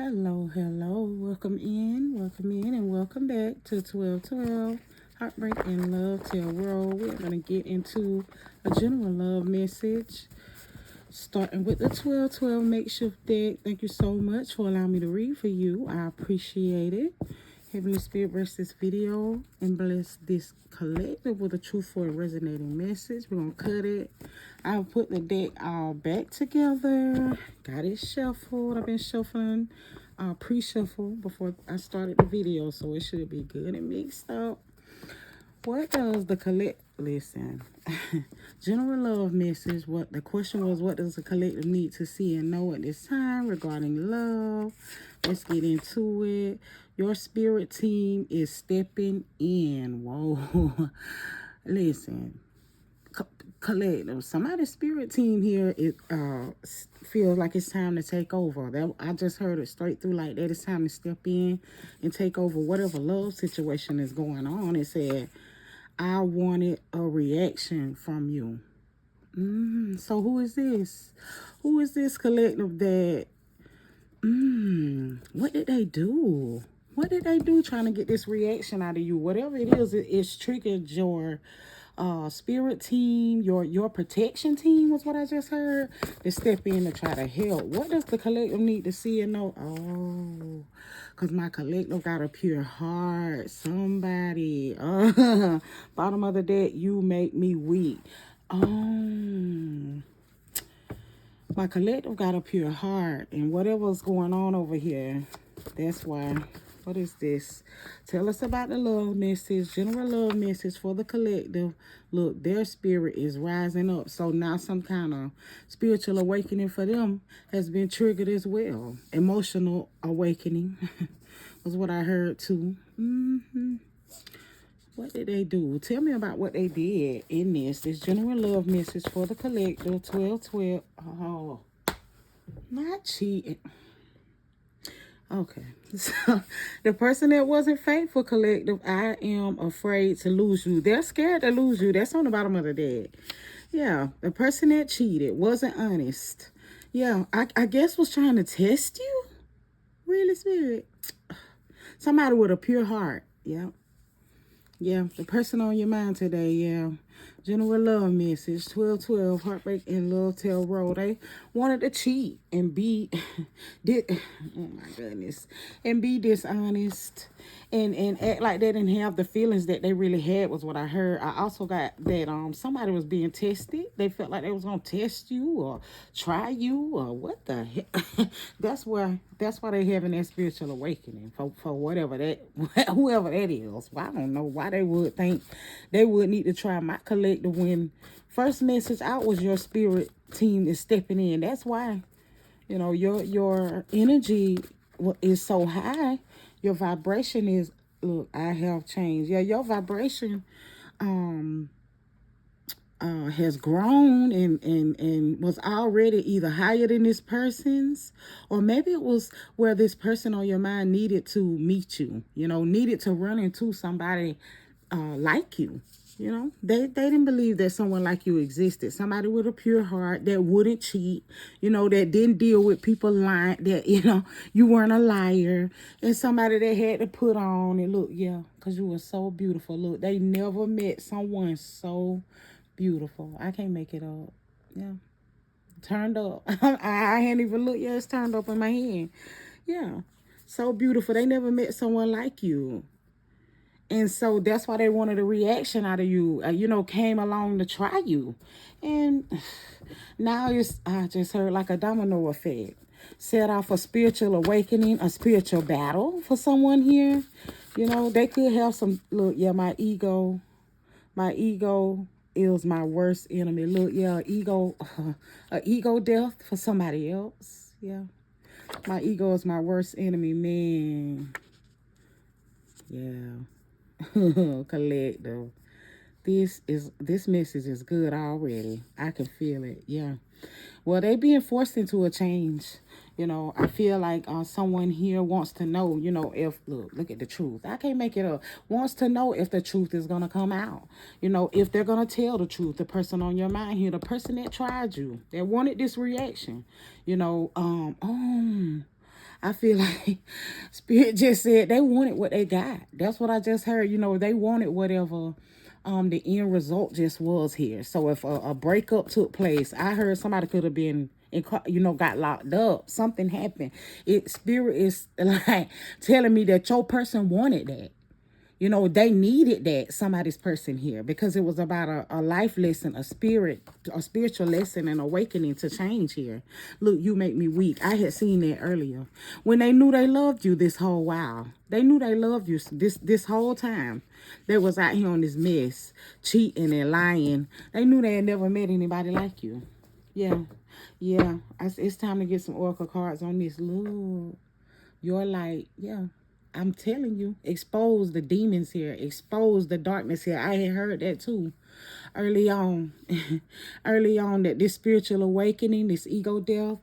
Hello. Welcome in, and welcome back to 1212 Heartbreak and Love Tell World. We're going to get into a general love message, starting with the 1212 makeshift deck. Thank you so much for allowing me to read for you. I appreciate it. Heavenly Spirit, bless this video and bless this collective with a truthful and resonating message. We're going to cut it. I'll put the deck all back together. Got it shuffled. I've been shuffling, pre-shuffle before I started the video, so it should be good and mixed up. What does the listen, general love message, the question was, what does the collective need to see and know at this time regarding love? Let's get into it. Your spirit team is stepping in. Whoa. Listen, collective, somebody's spirit team here, it feels like it's time to take over. I just heard it straight through like that. It's time to step in and take over whatever love situation is going on. It said, I wanted a reaction from you. So who is this? Who is this collective that, what did they do? What did they do trying to get this reaction out of you? Whatever it is, it's triggered your spirit team, your protection team was what I just heard, to step in to try to help. What does the collective need to see and know? Oh, because my collective got a pure heart. Somebody, bottom of the deck, you make me weak. My collective got a pure heart, and whatever's going on over here, that's why. What is this? Tell us about the love message, general love message for the collective. Look, their spirit is rising up. So now some kind of spiritual awakening for them has been triggered as well. Emotional awakening was what I heard too. What did they do? Tell me about what they did in this general love message for the collective. 1212. Oh, not cheating. Okay, so the person that wasn't faithful, collective, I am afraid to lose you. They're scared to lose you. That's on the bottom of the deck. Yeah, the person that cheated, wasn't honest. Yeah, I guess was trying to test you. Really, spirit. Somebody with a pure heart. Yeah. Yeah, the person on your mind today, yeah. General love message, 1212, heartbreak and love tell roll. They wanted to cheat and be, oh my goodness, and be dishonest and act like they didn't have the feelings that they really had was what I heard. I also got that somebody was being tested. They felt like they was gonna test you or try you or what the heck. that's why they having that spiritual awakening for whatever that whoever that is. Well, I don't know why they would think they would need to try my collective when first message out was your spirit team is stepping in. That's why, your energy is so high. Your vibration is, look, I have changed. Yeah, your vibration has grown and was already either higher than this person's, or maybe it was where this person on your mind needed to meet you, needed to run into somebody like you. They didn't believe that someone like you existed. Somebody with a pure heart that wouldn't cheat, that didn't deal with people lying, that, you weren't a liar. And somebody that had to put on and look, yeah, because you were so beautiful. Look, they never met someone so beautiful. I can't make it up. Yeah. Turned up. I hadn't even looked. Yeah, it's turned up in my hand. Yeah. So beautiful. They never met someone like you. And so that's why they wanted a reaction out of you, came along to try you. And now I just heard like a domino effect. Set off a spiritual awakening, a spiritual battle for someone here. They could have some, look, yeah, my ego is my worst enemy. Look, yeah, ego death for somebody else. Yeah. My ego is my worst enemy, man. Yeah. Collective. This message is good already. I can feel it. Yeah. Well, they being forced into a change. I feel like someone here wants to know, if, look at the truth. I can't make it up. Wants to know if the truth is going to come out. If they're going to tell the truth. The person on your mind here, the person that tried you, that wanted this reaction. I feel like Spirit just said they wanted what they got. That's what I just heard. They wanted whatever the end result just was here. So if a breakup took place, I heard somebody could have been got locked up. Something happened. Spirit is like telling me that your person wanted that. They needed that, somebody's person here, because it was about a life lesson, a spiritual lesson and awakening to change here. Look, you make me weak. I had seen that earlier. When they knew they loved you this whole while. They knew they loved you this whole time. They was out here on this mess, cheating and lying. They knew they had never met anybody like you. Yeah. Yeah. It's time to get some oracle cards on this. Look. Your light. Yeah. I'm telling you, expose the demons here, expose the darkness here. I had heard that too early on. Early on, that this spiritual awakening, this ego death,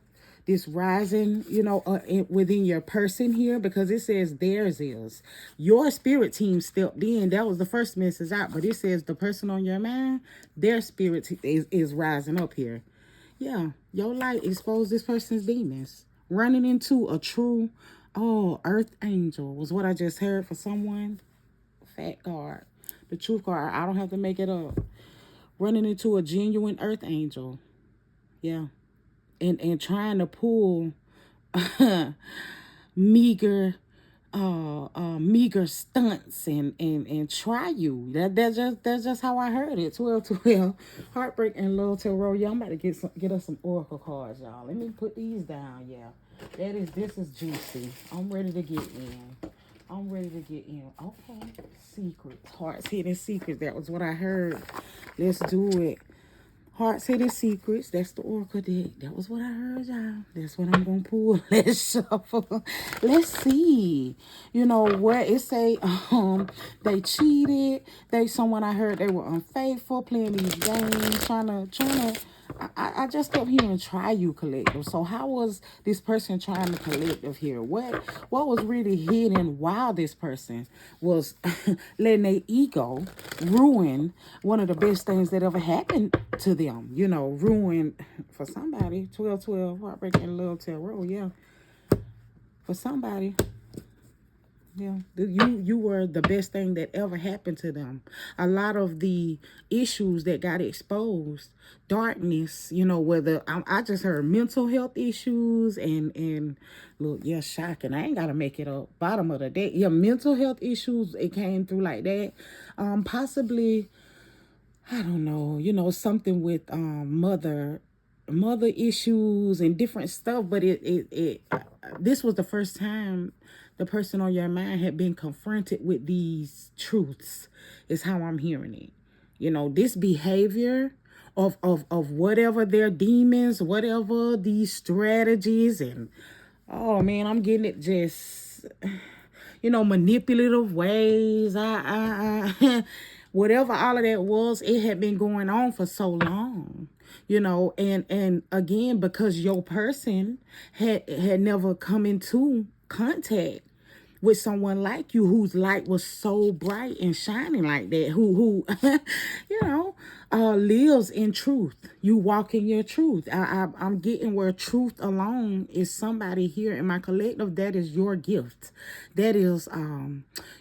this rising, within your person here, because it says theirs is. Your spirit team stepped in. That was the first message out, but it says the person on your mind, their spirit is rising up here. Yeah, your light exposed this person's demons. Running into a true, earth angel was what I just heard for someone. Fat card. The truth card. I don't have to make it up. Running into a genuine earth angel. Yeah. And trying to pull meager meager stunts and try you. That's just how I heard it. 12 heartbreak and love tarot. Yeah, I'm about to get us some oracle cards, y'all. Let me put these down. Yeah, this is juicy. I'm ready to get in. Okay, secrets, hearts, hidden secrets. That was what I heard. Let's do it. Hearts, hidden secrets. That's the oracle deck. That was what I heard, y'all. That's what I'm gonna pull. Let's shuffle. Let's see. What it say? They cheated. Someone I heard they were unfaithful, playing these games, trying to. I just kept hearing try you, collective. So how was this person trying to collective here? What was really hidden while this person was letting their ego ruin one of the best things that ever happened to them? Ruin for somebody. 12 heartbreak and love tarot. Yeah, for somebody. Yeah, you were the best thing that ever happened to them. A lot of the issues that got exposed, darkness, whether I just heard mental health issues and look, yeah, shocking. I ain't gotta make it up. Bottom of the day, yeah, mental health issues. It came through like that. Possibly, I don't know. Something with mother issues and different stuff. But this was the first time the person on your mind had been confronted with these truths, is how I'm hearing it. This behavior of whatever their demons, whatever these strategies, and oh man, I'm getting it just manipulative ways. Whatever all of that was, it had been going on for so long. And again, because your person had never come into contact with someone like you, whose light was so bright and shining like that, who lives in truth. You walk in your truth. I'm getting where truth alone is somebody here in my collective. That is your gift. That is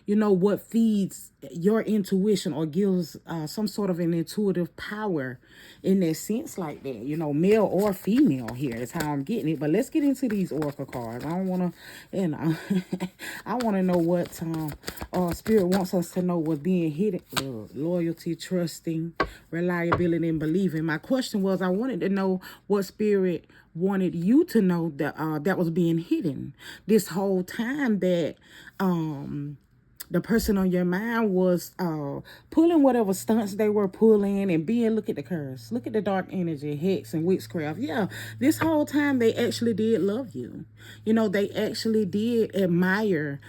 what feeds your intuition or gives some sort of an intuitive power in that sense like that. Male or female here is how I'm getting it. But let's get into these oracle cards. I don't want to, I want to know what Spirit wants us to know what's being hidden. Loyalty, trusting, reliability, and believing. My question was, I wanted to know what Spirit wanted you to know that was being hidden this whole time, that the person on your mind was pulling whatever stunts they were pulling and look at the curse, look at the dark energy, hex and witchcraft. Yeah, this whole time they actually did love you. They actually did admire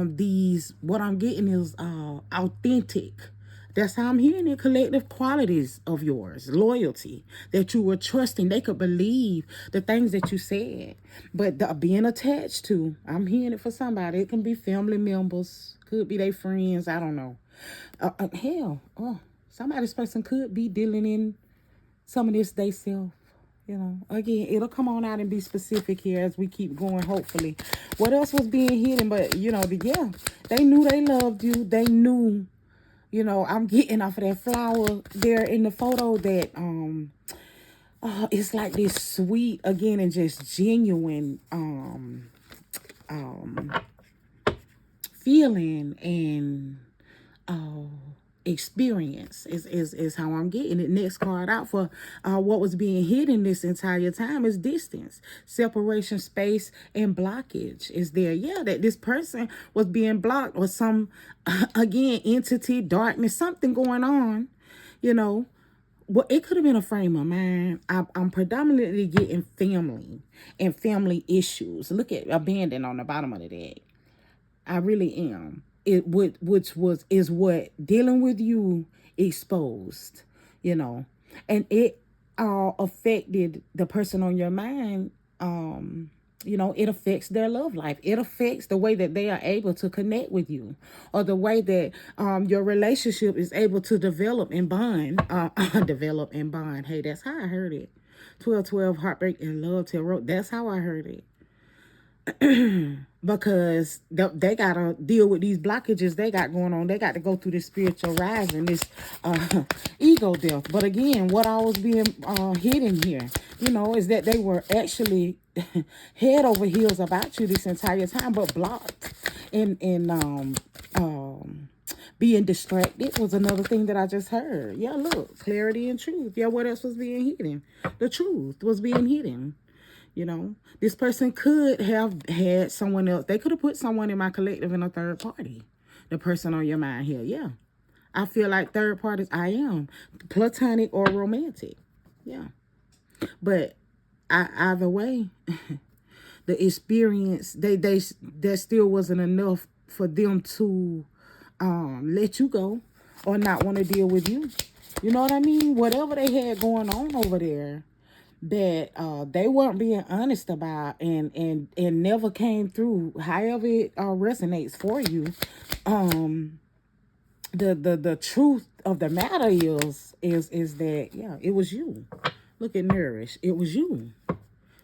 these, what I'm getting is authentic. That's how I'm hearing it. Collective qualities of yours. Loyalty. That you were trusting. They could believe the things that you said. But being attached to. I'm hearing it for somebody. It can be family members. Could be their friends. I don't know. Somebody's person could be dealing in some of this they self. You know, again, it'll come on out and be specific here as we keep going, hopefully. What else was being hidden? But, you know, yeah, they knew they loved you. They knew, you know, I'm getting off of that flower there in the photo that, it's like this sweet, again, and just genuine, feeling and, experience is how I'm getting it. Next card out for what was being hidden this entire time is distance, separation, space, and blockage is there. Yeah, that this person was being blocked or some again entity, darkness, something going on, you know. Well, it could have been a frame of mind. I'm predominantly getting family and family issues. Look at abandon on the bottom of the deck. I really am. It would, which was is what dealing with you exposed, you know, and it all affected the person on your mind. You know, it affects their love life. It affects the way that they are able to connect with you, or the way that your relationship is able to develop and bond. Develop and bond. Hey, that's how I heard it. 1212 heartbreak and love tarot. That's how I heard it. Because they gotta deal with these blockages they got going on. They got to go through this spiritual rising, this ego death. But again, what I was being hidden here, you know, is that they were actually head over heels about you this entire time, but blocked and being distracted was another thing that I just heard. Yeah, look, clarity and truth. Yeah, what else was being hidden? The truth was being hidden. You know, this person could have had someone else. They could have put someone in my collective in a third party. The person on your mind here. Yeah. I feel like third parties, I am. Platonic or romantic. Yeah. But either way, the experience, that still wasn't enough for them to let you go or not want to deal with you. You know what I mean? Whatever they had going on over there that they weren't being honest about and never came through, however it resonates for you. The truth of the matter is that, yeah, it was you. Look at Nourish. It was you.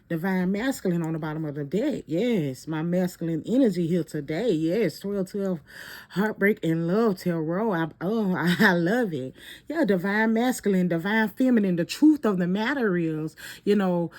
Divine masculine on the bottom of the deck. Yes, my masculine energy here today. Yes, 1212 heartbreak and love tarot. I love it. Yeah, divine masculine, divine feminine. The truth of the matter is, you know,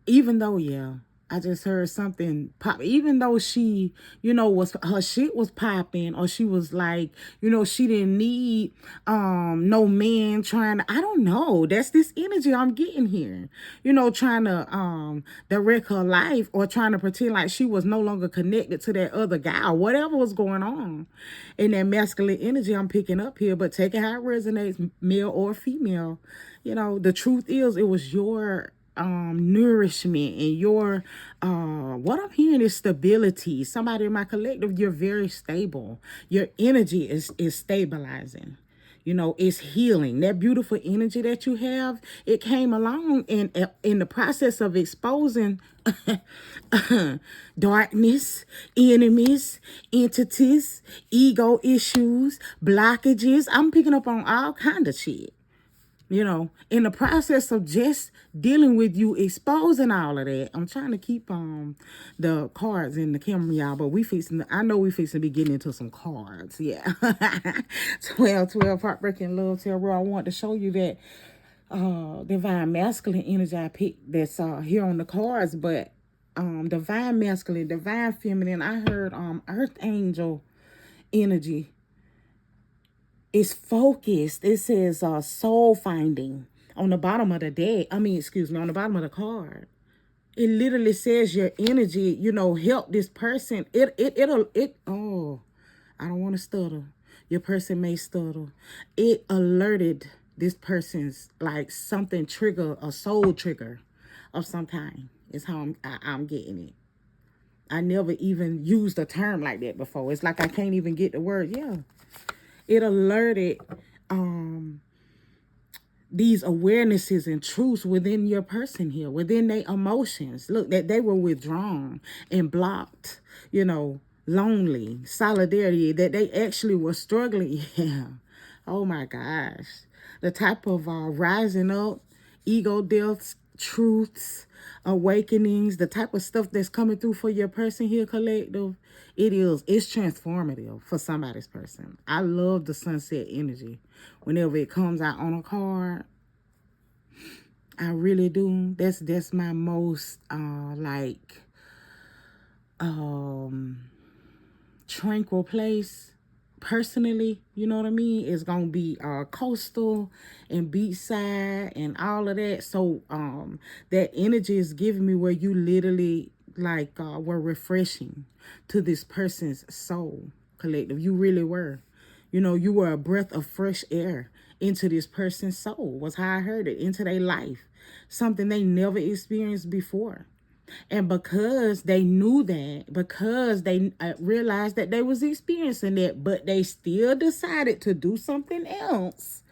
even though, yeah, I just heard something pop. Even though she, you know, was her shit was popping, or she was like, you know, she didn't need no man trying to, I don't know. That's this energy I'm getting here. You know, trying to direct her life or trying to pretend like she was no longer connected to that other guy or whatever was going on. In that masculine energy I'm picking up here, but take it how it resonates, male or female. You know, the truth is it was your nourishment and your what I'm hearing is stability. Somebody in my collective, you're very stable. Your energy is stabilizing. You know, it's healing. That beautiful energy that you have, it came along in the process of exposing darkness, enemies, entities, ego issues, blockages. I'm picking up on all kind of shit. You know, in the process of just dealing with you, exposing all of that. I'm trying to keep the cards in the camera, y'all, but I know we fixing to be getting into some cards. Yeah. 1212 heartbreaking love tarot. I want to show you that divine masculine energy I picked that's here on the cards, but divine masculine, divine feminine. I heard earth angel energy. It's focused. It says soul finding on the bottom of the deck. On the bottom of the card. It literally says your energy, you know, help this person. Oh, I don't want to stutter. Your person may stutter. It alerted this person's like something trigger, a soul trigger of some kind. Is how I'm getting it. I never even used a term like that before. It's like I can't even get the word. Yeah. It alerted these awarenesses and truths within your person here, within their emotions. Look, that they were withdrawn and blocked, you know, lonely, solidarity, that they actually were struggling. Yeah. Oh my gosh. The type of rising up ego deaths, truths, awakenings, the type of stuff that's coming through for your person here, collective. It's transformative for somebody's person. I love the sunset energy. Whenever it comes out on a card, I really do. That's my most tranquil place personally. You know what I mean? It's gonna be coastal and beachside and all of that. So that energy is giving me where you literally were refreshing to this person's soul, collective. You really were. You know, you were a breath of fresh air into this person's soul, was how I heard it, into their life. Something they never experienced before. And because they knew that, because they realized that they was experiencing that, but they still decided to do something else.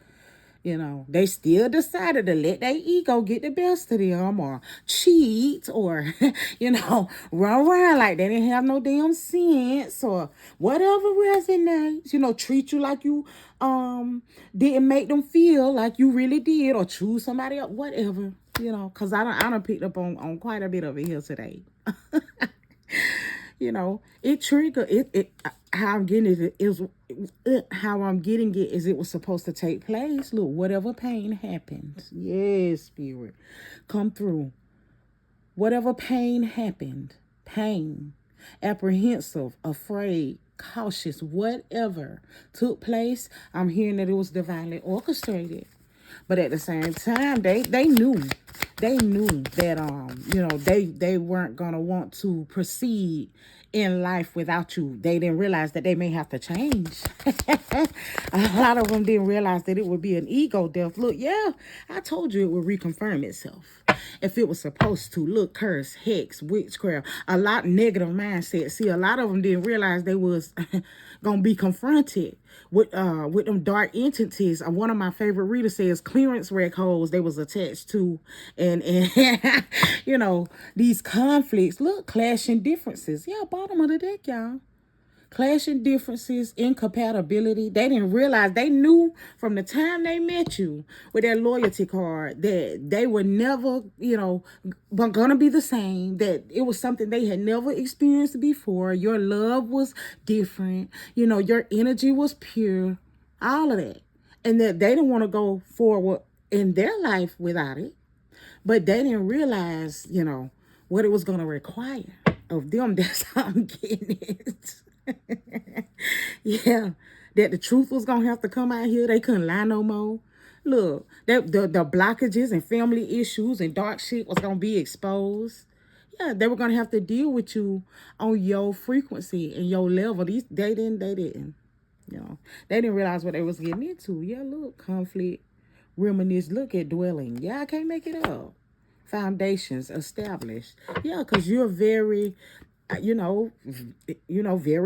You know, they still decided to let their ego get the best of them or cheat or, run around like they didn't have no damn sense or whatever resonates, treat you like you didn't make them feel like you really did or choose somebody else, whatever, because I done picked up on quite a bit of it here today. It triggered it. How I'm getting it is how I'm getting it is it was supposed to take place. Look, whatever pain happened, yes, spirit, come through. Whatever pain happened, pain, apprehensive, afraid, cautious, whatever took place, I'm hearing that it was divinely orchestrated. But at the same time, they knew that they weren't gonna want to proceed in life without you. They didn't realize that they may have to change. A lot of them didn't realize that it would be an ego death. Look, yeah, I told you it would reconfirm itself if it was supposed to. Look, curse, hex, witchcraft, a lot negative mindset. See, a lot of them didn't realize they was gonna be confronted with them dark entities. One of my favorite readers says clearance wreck holes they was attached to, and these conflicts. Look, clashing differences. Yeah, bottom of the deck, y'all. Clashing differences, incompatibility. They didn't realize, they knew from the time they met you with their loyalty card that they were never, gonna be the same, that it was something they had never experienced before. Your love was different, your energy was pure, all of that. And that they didn't want to go forward in their life without it. But they didn't realize, what it was gonna require of them. That's how I'm getting it. Yeah, that the truth was gonna have to come out here. They couldn't lie no more. Look, that the blockages and family issues and dark shit was gonna be exposed. Yeah, they were gonna have to deal with you on your frequency and your level. They didn't. They didn't realize what they was getting into. Yeah, look, conflict, reminisce. Look at dwelling. Yeah, I can't make it up. Foundations established. Yeah, because you're very very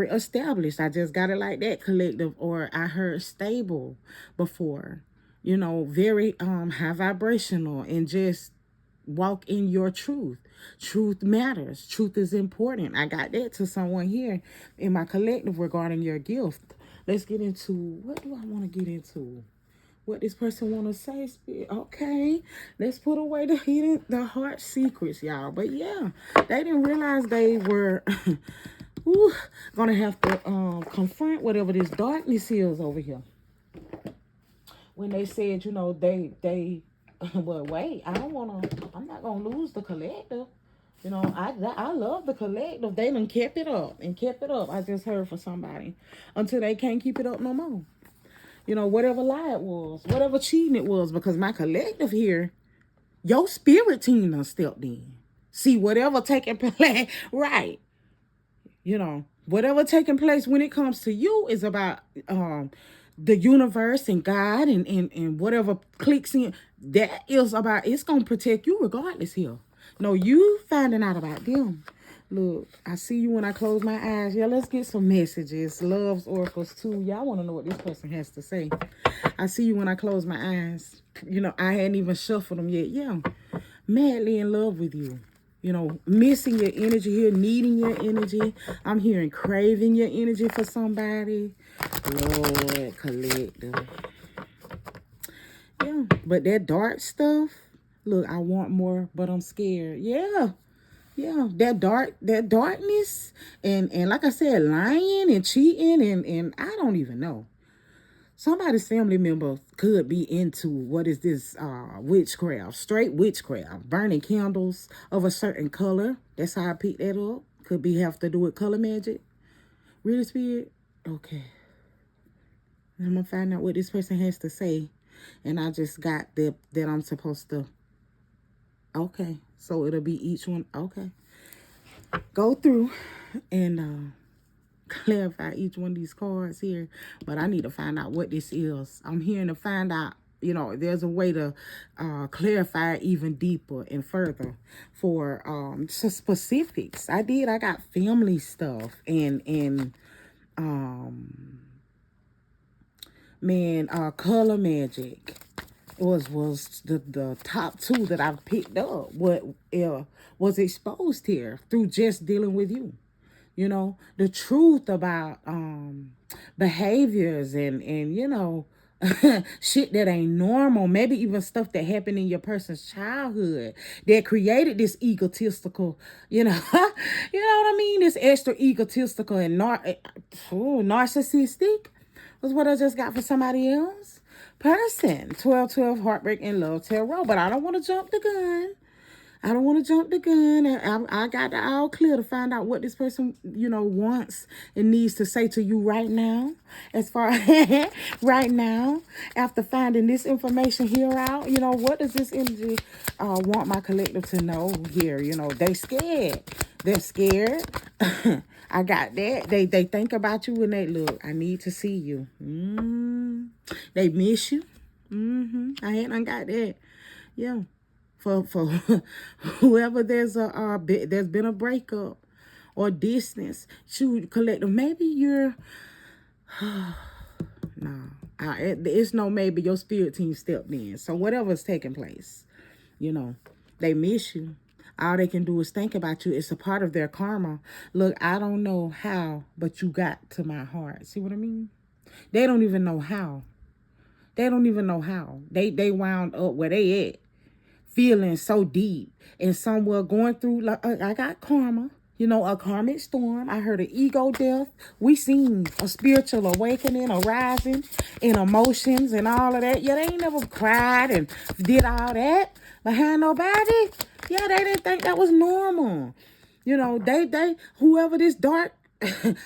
established. I just got it like that, collective. Or I heard stable before, very high vibrational, and just walk in your truth. Truth matters. Truth is important. I got that to someone here in my collective regarding your gift. Let's get into, what do I want to get into? What this person want to say, spirit. Okay, let's put away the heart secrets, y'all. But yeah, they didn't realize they were gonna have to confront whatever this darkness is over here. When they said, they well, wait, I'm not gonna lose the collective. I love the collective. They done kept it up and kept it up. I just heard for somebody until they can't keep it up no more. Whatever lie it was, whatever cheating it was, because my collective here, your spirit team done stepped in. See, whatever taking place, right. Whatever taking place when it comes to you is about the universe and God and whatever clicks in. That is about, it's going to protect you regardless here. No, you finding out about them. Look, I see you when I close my eyes. Yeah, let's get some messages. Love's oracles too. Y'all want to know what this person has to say. I see you when I close my eyes. I hadn't even shuffled them yet. Yeah, madly in love with you. Missing your energy here, needing your energy. I'm hearing craving your energy for somebody. Lord, collective. Yeah, but that dark stuff, Look, I want more, but I'm scared. Yeah. Yeah, that darkness, and like I said, lying and cheating, and I don't even know. Somebody's family member could be into what is this witchcraft, straight witchcraft, burning candles of a certain color. That's how I picked that up. Could be have to do with color magic. Really, spirit? Okay. I'm gonna find out what this person has to say. And I just got that I'm supposed to. Okay. So it'll be each one. Okay. Go through and clarify each one of these cards here, but I need to find out what this is. I'm here to find out, there's a way to clarify even deeper and further for specifics. I got family stuff and color magic was the top two that I've picked up. What was exposed here through just dealing with you. The truth about behaviors and shit that ain't normal, maybe even stuff that happened in your person's childhood that created this egotistical, you know what I mean, this extra egotistical and narcissistic was what I just got for somebody else. Person 1212 heartbreak and love tarot, but I don't want to jump the gun. I got the all clear to find out what this person, wants and needs to say to you right now. As far as right now, after finding this information here out, what does this energy want my collective to know here? They scared. They're scared. I got that. They think about you and they look, I need to see you. They miss you. I got that. Yeah. For whoever there's been a breakup or distance, shoot, collective. Maybe you're no, it's no maybe. Your spirit team stepped in. So whatever's taking place, they miss you. All they can do is think about you. It's a part of their karma. Look, I don't know how, but you got to my heart. See what I mean? They don't even know how. They wound up where they at. Feeling so deep and somewhere going through, like I got karma, a karmic storm. I heard an ego death. We seen a spiritual awakening, a rising in emotions and all of that. Yeah, they ain't never cried and did all that behind nobody. Yeah, they didn't think that was normal. They whoever this dark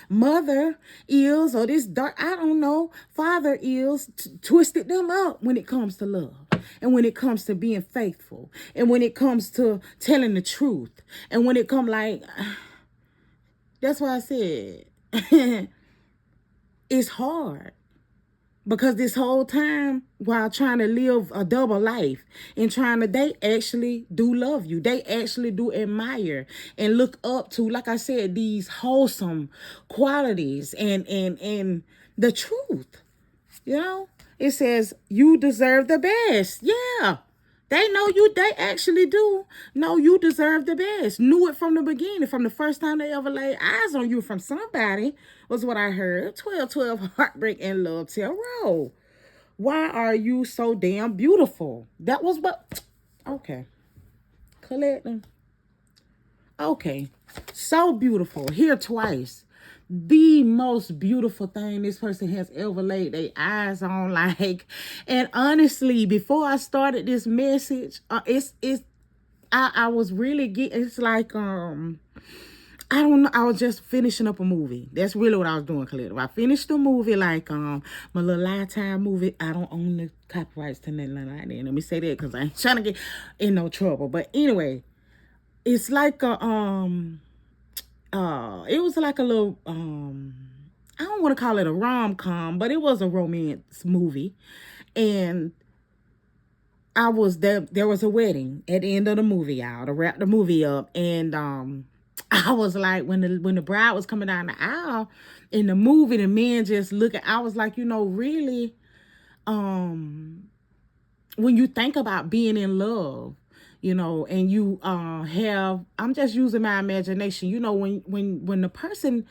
mother is or this dark, I don't know, father is, twisted them up when it comes to love. And when it comes to being faithful, and when it comes to telling the truth, and when it comes that's why I said it's hard. Because this whole time, while trying to live a double life and they actually do love you. They actually do admire and look up to, like I said, these wholesome qualities and the truth, It says, you deserve the best. Yeah. They know you. They actually do know you deserve the best. Knew it from the beginning. From the first time they ever laid eyes on you from somebody was what I heard. 1212 heartbreak and love tarot. Why are you so damn beautiful? That was what. Okay. Collecting. Okay. So beautiful. Here twice. The most beautiful thing this person has ever laid their eyes on, and honestly, before I started this message, I was really getting, it's like, I don't know, I was just finishing up a movie. That's really what I was doing, collective. I finished the movie, my little Lifetime movie. I don't own the copyrights to nothing like that. Let me say that, because I ain't trying to get in no trouble. But anyway, it's like it was like a little, I don't want to call it a rom-com, but it was a romance movie. And I was there. There was a wedding at the end of the movie, y'all, to wrap the movie up. And I was like, when the bride was coming down the aisle in the movie, the men just looking, I was like, really, when you think about being in love, and you have, I'm just using my imagination, when the person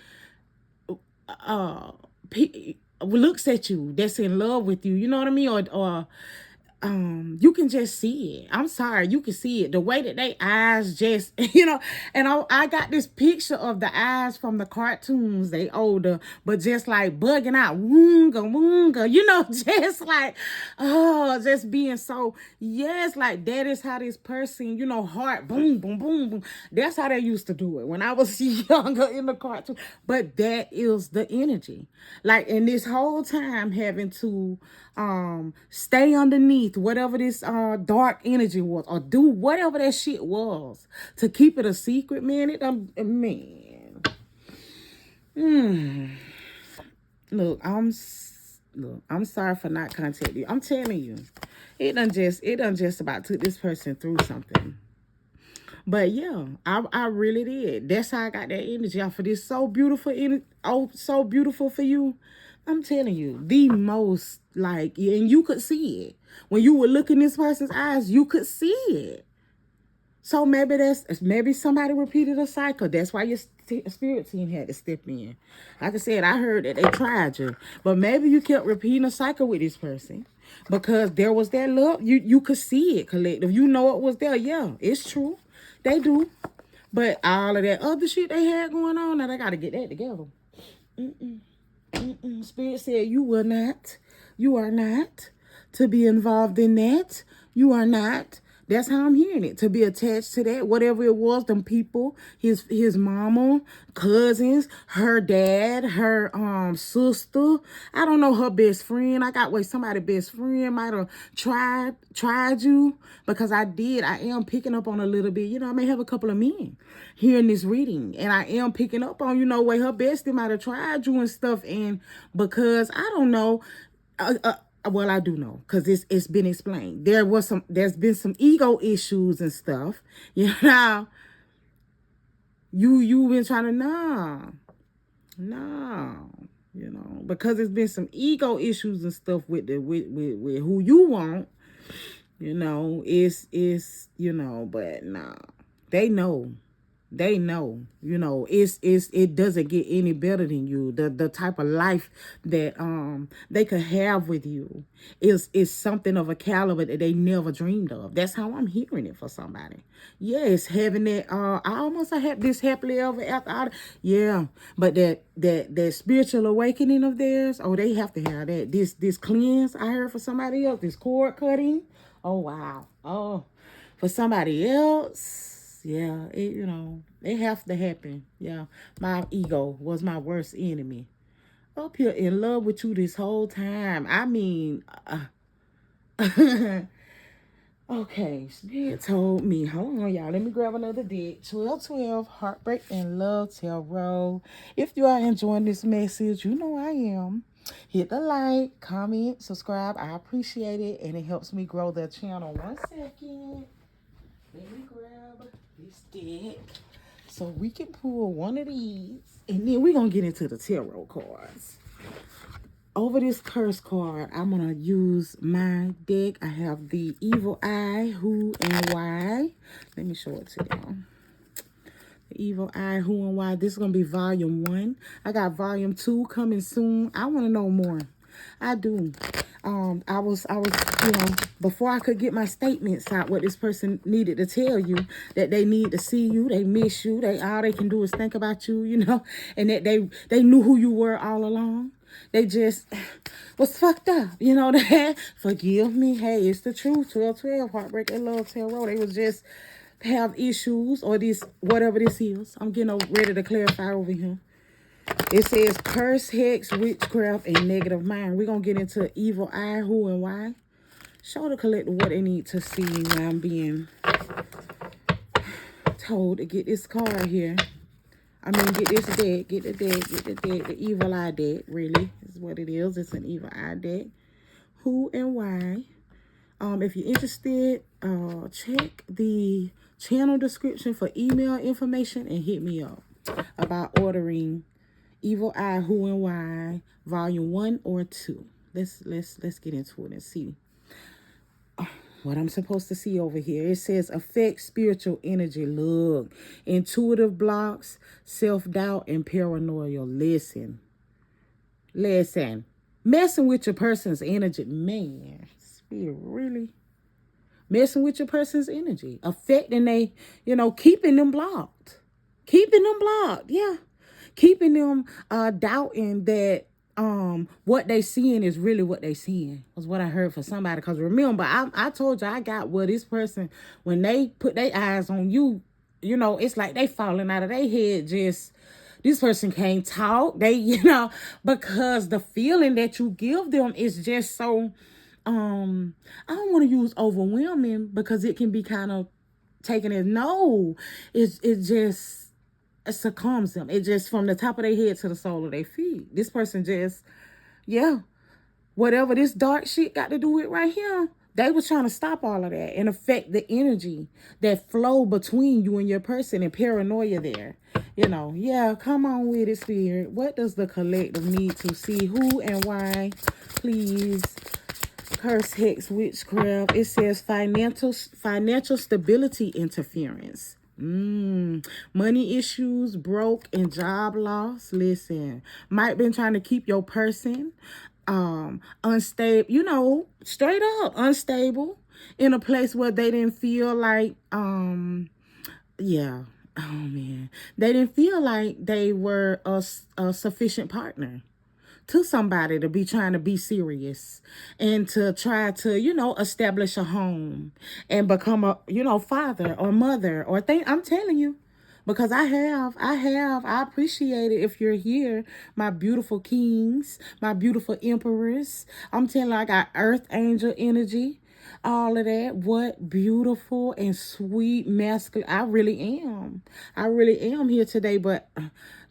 looks at you, that's in love with you, you know what I mean, or you can just see it. I'm sorry, you can see it. The way that they eyes just, you know, and I got this picture of the eyes from the cartoons. They older, but just like bugging out, woonga, woonga, you know, just like, oh, just being so, yes, like that is how this person, you know, heart, boom, boom, boom, boom. That's how they used to do it when I was younger in the cartoon. But that is the energy. Like, in this whole time having to stay underneath whatever this dark energy was, or do whatever that shit was to keep it a secret, man. Man. Look, I'm sorry for not contacting you. I'm telling you, it done just about took this person through something. But yeah, I really did. That's how I got that energy off of this so beautiful, so beautiful for you. I'm telling you, the most, like, and you could see it when you would look in this person's eyes. You could see it. So maybe somebody repeated a cycle. That's why your spirit team had to step in. Like I said, I heard that they tried you, but maybe you kept repeating a cycle with this person because there was that love. You could see it, collective. You know it was there. Yeah, it's true. They do. But all of that other shit they had going on, now they got to get that together. Spirit said you are not to be involved in that. You are not. That's how I'm hearing it. To be attached to that, whatever it was, them people, his mama, cousins, her dad, her sister. I don't know, her best friend. Somebody best friend might have tried you, because I am picking up on a little bit. You know, I may have a couple of men hearing this reading, and I am picking up on, you know, where her bestie might have tried you and stuff, and because I don't know. Well, I do know, because it's been explained. There's been some ego issues and stuff. You know, you've been trying to no, you know, because there's been some ego issues and stuff with who you want. You know, it's you know, but nah, they know. They know, you know, it doesn't get any better than you. The type of life that they could have with you is something of a caliber that they never dreamed of. That's how I'm hearing it for somebody. Yes, having that I had this happily ever after. Yeah, but that spiritual awakening of theirs, oh, they have to have that. This cleanse I heard for somebody else, this cord cutting. Oh wow. Oh, for somebody else. Yeah, you know, it have to happen. Yeah, my ego was my worst enemy. Up here in love with you this whole time. I mean, okay, Spirit told me. Hold on, y'all. Let me grab another deck. 1212, Heartbreak and Love Tarot. If you are enjoying this message, you know I am. Hit the like, comment, subscribe. I appreciate it, and it helps me grow the channel. 1 second. Let me grab this deck so we can pull one of these, and then we're gonna get into the tarot cards. Over this curse card, I'm gonna use my deck. I have the Evil Eye, Who and Why. Let me show it to y'all. The Evil Eye, Who and Why. This is gonna be volume 1. I got volume 2 coming soon. I want to know more. I do. I was, you know, before I could get my statements out, what this person needed to tell you, that they need to see you, they miss you, all they can do is think about you, you know, and that they knew who you were all along. They just was fucked up, you know that. Forgive me. Hey, it's the truth. 1212, Heartbreak and Love Tarot. They was just have issues, or this, whatever this is. I'm getting ready to clarify over here. It says curse, hex, witchcraft, and negative mind. We're going to get into Evil Eye, Who and Why. Show the collector what they need to see when I'm being told to get this card here. I mean, get this deck, get the deck, the Evil Eye deck, really, is what it is. It's an Evil Eye deck. Who and Why. If you're interested, check the channel description for email information and hit me up about ordering Evil Eye, Who and Why, volume 1 or 2. Let's get into it and see what I'm supposed to see over here. It says affect spiritual energy. Look, intuitive blocks, self-doubt, and paranoia. Listen. Messing with your person's energy, man. Spirit really messing with your person's energy, affecting they, keeping them blocked. Keeping them blocked, yeah. Keeping them doubting that what they seeing is really what they seeing, was what I heard for somebody. Because remember, I told you I got what this person, when they put their eyes on you, it's like they falling out of their head. Just, this person can't talk. They, because the feeling that you give them is just so, I don't want to use overwhelming, because it can be kind of taken as, no, it just succumbs them. It just, from the top of their head to the sole of their feet. This person just, yeah, whatever this dark shit got to do with right here, they was trying to stop all of that and affect the energy that flow between you and your person, and paranoia there. Yeah, come on with it, Spirit. What does the collective need to see? Who and why? Please. Curse, hex, witchcraft. It says financial stability interference. Money issues, broke, and job loss. Listen, might been trying to keep your person unstable, straight up unstable, in a place where they didn't feel like yeah, oh man, they didn't feel like they were a sufficient partner to somebody to be trying to be serious and to try to, establish a home and become a, father or mother or thing. I'm telling you, because I appreciate it if you're here, my beautiful kings, my beautiful emperors. I'm telling you, I got earth angel energy, all of that. What beautiful and sweet masculine. I really am here today, but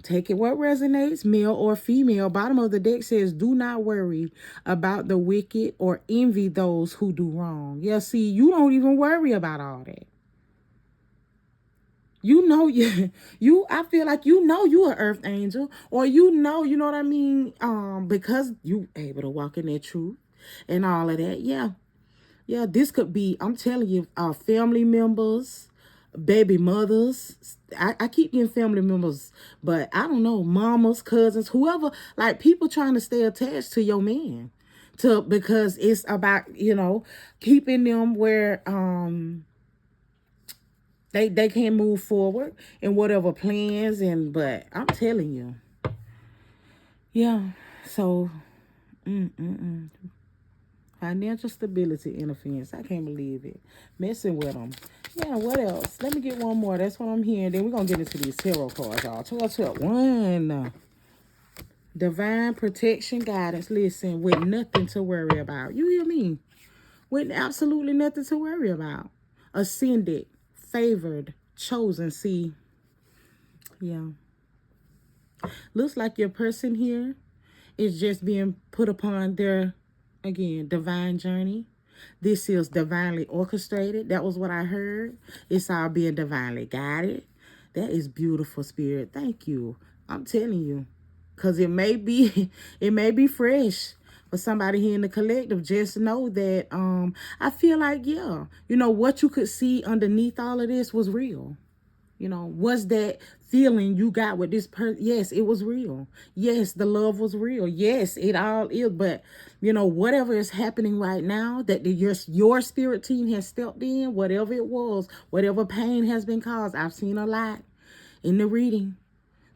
take it what resonates, male or female. Bottom of the deck says, do not worry about the wicked or envy those who do wrong. Yeah, see, you don't even worry about all that. I feel like you an earth angel, or you know what I mean? Because you able to walk in that truth and all of that. Yeah. Yeah, this could be, I'm telling you, family members, baby mothers. I keep getting family members, but I don't know, mamas, cousins, whoever, like people trying to stay attached to your man, because it's about, keeping them where they can move forward in whatever plans. But I'm telling you, yeah. So financial stability interference. I can't believe it. Messing with them. Yeah, what else? Let me get one more. That's what I'm hearing. Then we're going to get into these tarot cards, y'all. 12. 1. Divine protection guidance. Listen, with nothing to worry about. You hear me? With absolutely nothing to worry about. Ascended, favored, chosen. See, yeah. Looks like your person here is just being put upon their, again, divine journey. This is divinely orchestrated. That was what I heard. It's all being divinely guided. That is beautiful, Spirit. Thank you. I'm telling you. Because it may be fresh for somebody here in the collective. Just know that I feel like, yeah, what you could see underneath all of this was real. Was that feeling you got with this person? Yes, it was real. Yes, the love was real. Yes, it all is. But, whatever is happening right now that your spirit team has stepped in, whatever it was, whatever pain has been caused, I've seen a lot in the reading.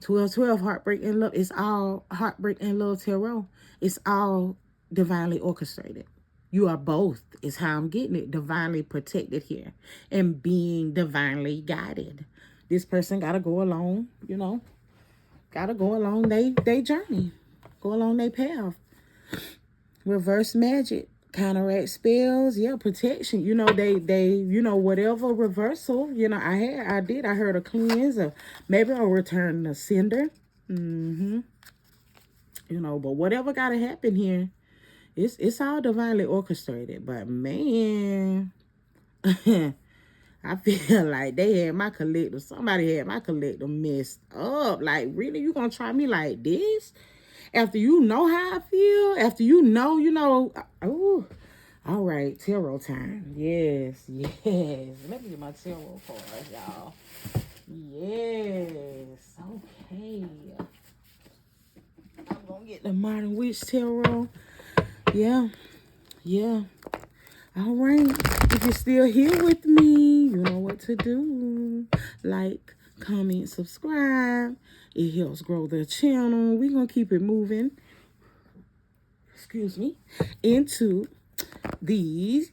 12, heartbreak and love. It's all heartbreak and love tarot. It's all divinely orchestrated. You are both, is how I'm getting it. Divinely protected here and being divinely guided. This person got to go along, got to go along they journey, go along their path. Reverse magic, counteract spells, yeah, protection. They whatever reversal, I heard a cleanse, or maybe a return to sender. But whatever got to happen here, it's all divinely orchestrated. But man, I feel like somebody had my collective messed up. Like, really, you gonna try me like this? After you know how I feel? After oh, all right, tarot time. Yes. Let me get my tarot cards, y'all. Yes, okay. I'm gonna get the Modern Witch Tarot. Yeah. All right. If you're still here with me, you know what to do. Like, comment, subscribe. It helps grow the channel. We're going to keep it moving. Excuse me. Into these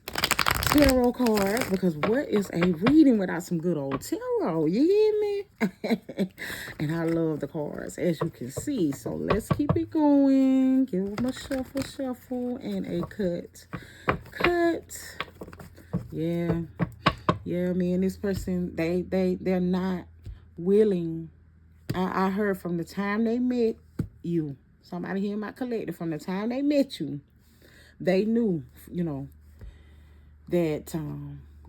tarot cards, because what is a reading without some good old tarot? You hear me? And I love the cards, as you can see. So let's keep it going. Give them a shuffle, and a cut. Yeah, me and this person, they're not willing. I heard from the time they met you, somebody here in my collective, from the time they met you, they knew, that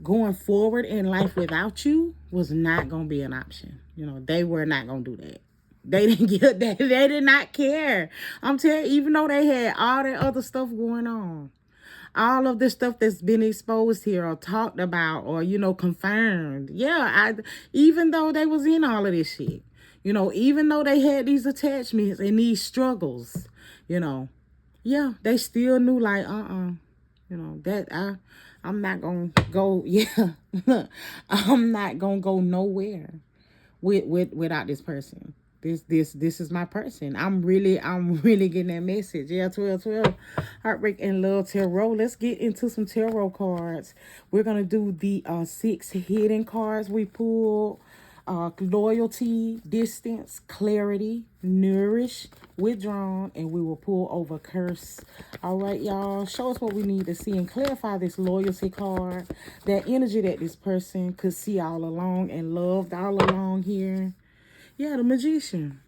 going forward in life without you was not going to be an option. They were not going to do that. They didn't get that. They did not care. I'm telling you, even though they had all that other stuff going on, all of this stuff that's been exposed here or talked about or, confirmed. Yeah, even though they was in all of this shit, even though they had these attachments and these struggles, yeah, they still knew like, that I'm not going to go, yeah, I'm not going to go nowhere without this person. This is my person. I'm really getting that message. Yeah, 12 Heartbreak and Love Tarot. Let's get into some tarot cards. We're gonna do the 6 hidden cards we pulled. Loyalty, distance, clarity, nourish, withdrawn, and we will pull over curse. All right, y'all. Show us what we need to see and clarify this loyalty card. That energy that this person could see all along and loved all along here. Yeah, the Magician.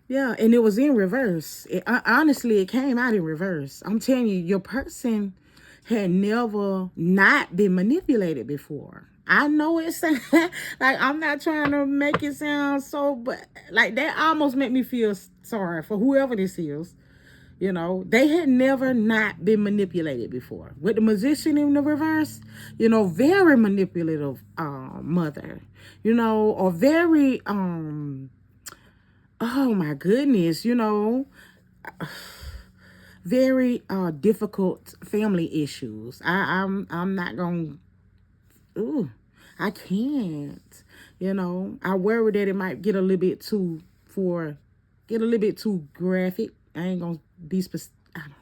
Yeah, and it was in reverse. Honestly, it came out in reverse. I'm telling you, your person had never not been manipulated before. I know it's like, I'm not trying to make it sound so, but like that almost made me feel sorry for whoever this is. They had never not been manipulated before. With the Magician in the reverse, very manipulative mother, or very, oh my goodness, very difficult family issues. I'm not going to, ooh, I can't, I worry that it might get a little bit too graphic. I ain't going to be specific. I don't know.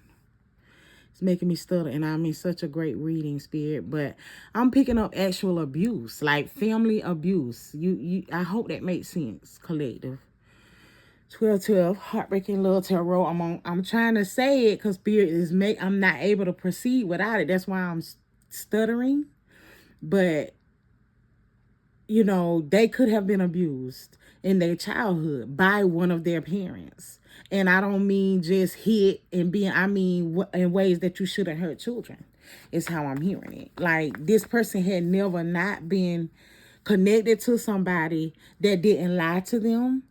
It's making me stutter, and I'm in such a great reading spirit, but I'm picking up actual abuse, like family abuse. I hope that makes sense, collective. 12 Heartbreaking Love Tarot. I'm trying to say it because spirit I'm not able to proceed without it. That's why I'm stuttering. But they could have been abused in their childhood by one of their parents. And I don't mean just hit and I mean in ways that you shouldn't hurt children, is how I'm hearing it. Like, this person had never not been connected to somebody that didn't lie to them,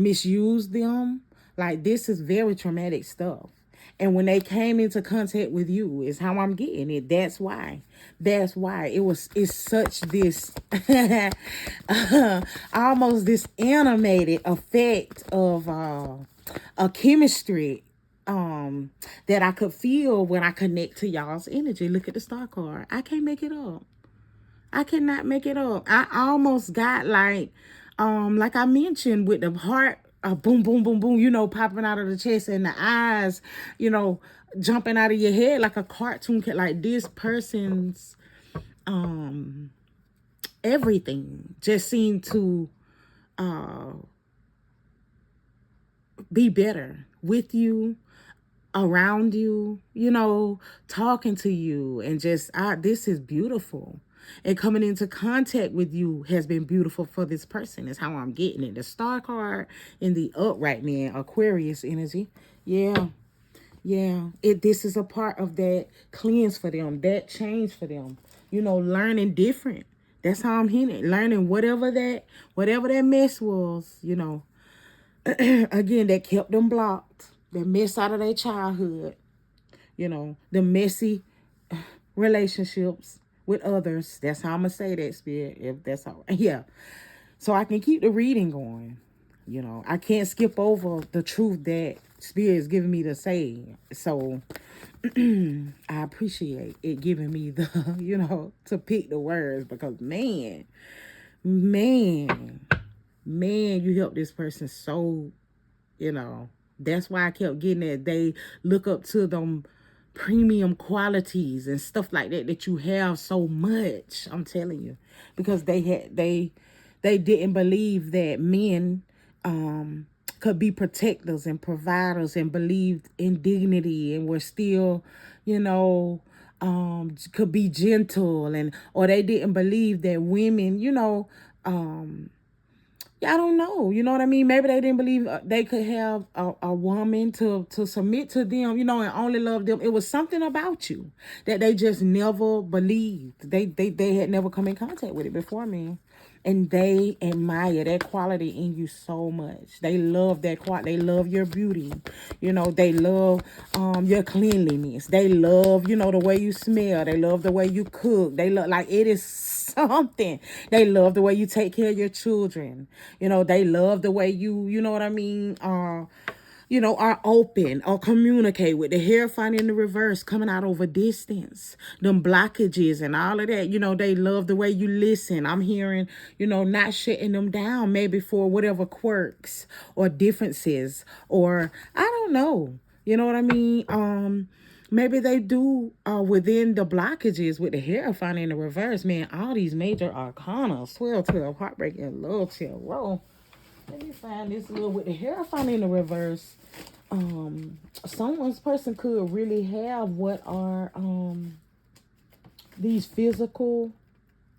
misuse them. Like, this is very traumatic stuff. And when they came into contact with you, is how I'm getting it. That's why it's such this almost this animated effect of a chemistry that I could feel when I connect to y'all's energy. Look at the star card. I can't make it up. I cannot make it up. I almost got like I mentioned with the heart, boom, boom, boom, boom, popping out of the chest and the eyes, jumping out of your head like a cartoon kid. Like, this person's everything just seemed to be better with you, around you, talking to you, and just this is beautiful. And coming into contact with you has been beautiful for this person, is how I'm getting it. The star card in the upright, man, Aquarius energy. Yeah. This is a part of that cleanse for them, that change for them. Learning different. That's how I'm hearing it. Learning whatever that mess was, again, that kept them blocked. That mess out of their childhood. The messy relationships with others. That's how I'm going to say that, spirit. If that's how. Yeah. So I can keep the reading going. You know, I can't skip over the truth that Spirit is giving me to say. So I appreciate it giving me the, to pick the words, because man, you helped this person so, that's why I kept getting that. They look up to them premium qualities and stuff like that you have so much. I'm telling you, because they didn't believe that men could be protectors and providers, and believed in dignity, and were still, could be gentle, or they didn't believe that women, I don't know. You know what I mean? Maybe they didn't believe they could have a woman to submit to them, and only love them. It was something about you that they just never believed. They had never come in contact with it before me. And they admire that quality in you so much. They love that quality. They love your beauty. They love your cleanliness. They love, the way you smell. They love the way you cook. They love, like, it is something. They love the way you take care of your children. They love the way you know what I mean, are open or communicate with. The hair finding in the reverse, coming out over distance, them blockages and all of that. They love the way you listen. I'm hearing, not shutting them down, maybe for whatever quirks or differences, or I don't know. You know what I mean? Maybe they do within the blockages with the hair finding in the reverse. Man, all these major arcana, 12, heartbreak, and love tarot. Let me find this little with the hair finding in the reverse. Someone's person could really have what are these physical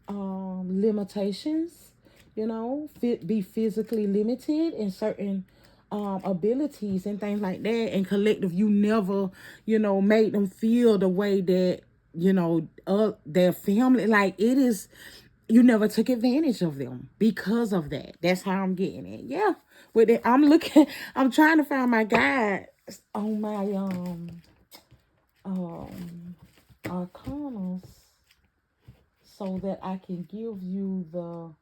limitations, be physically limited in certain abilities and things like that. And collective, you never, made them feel the way that, their family, like, it is, you never took advantage of them because of that. That's how I'm getting it. Yeah. With it, I'm trying to find my guide on my arcanas, so that I can give you the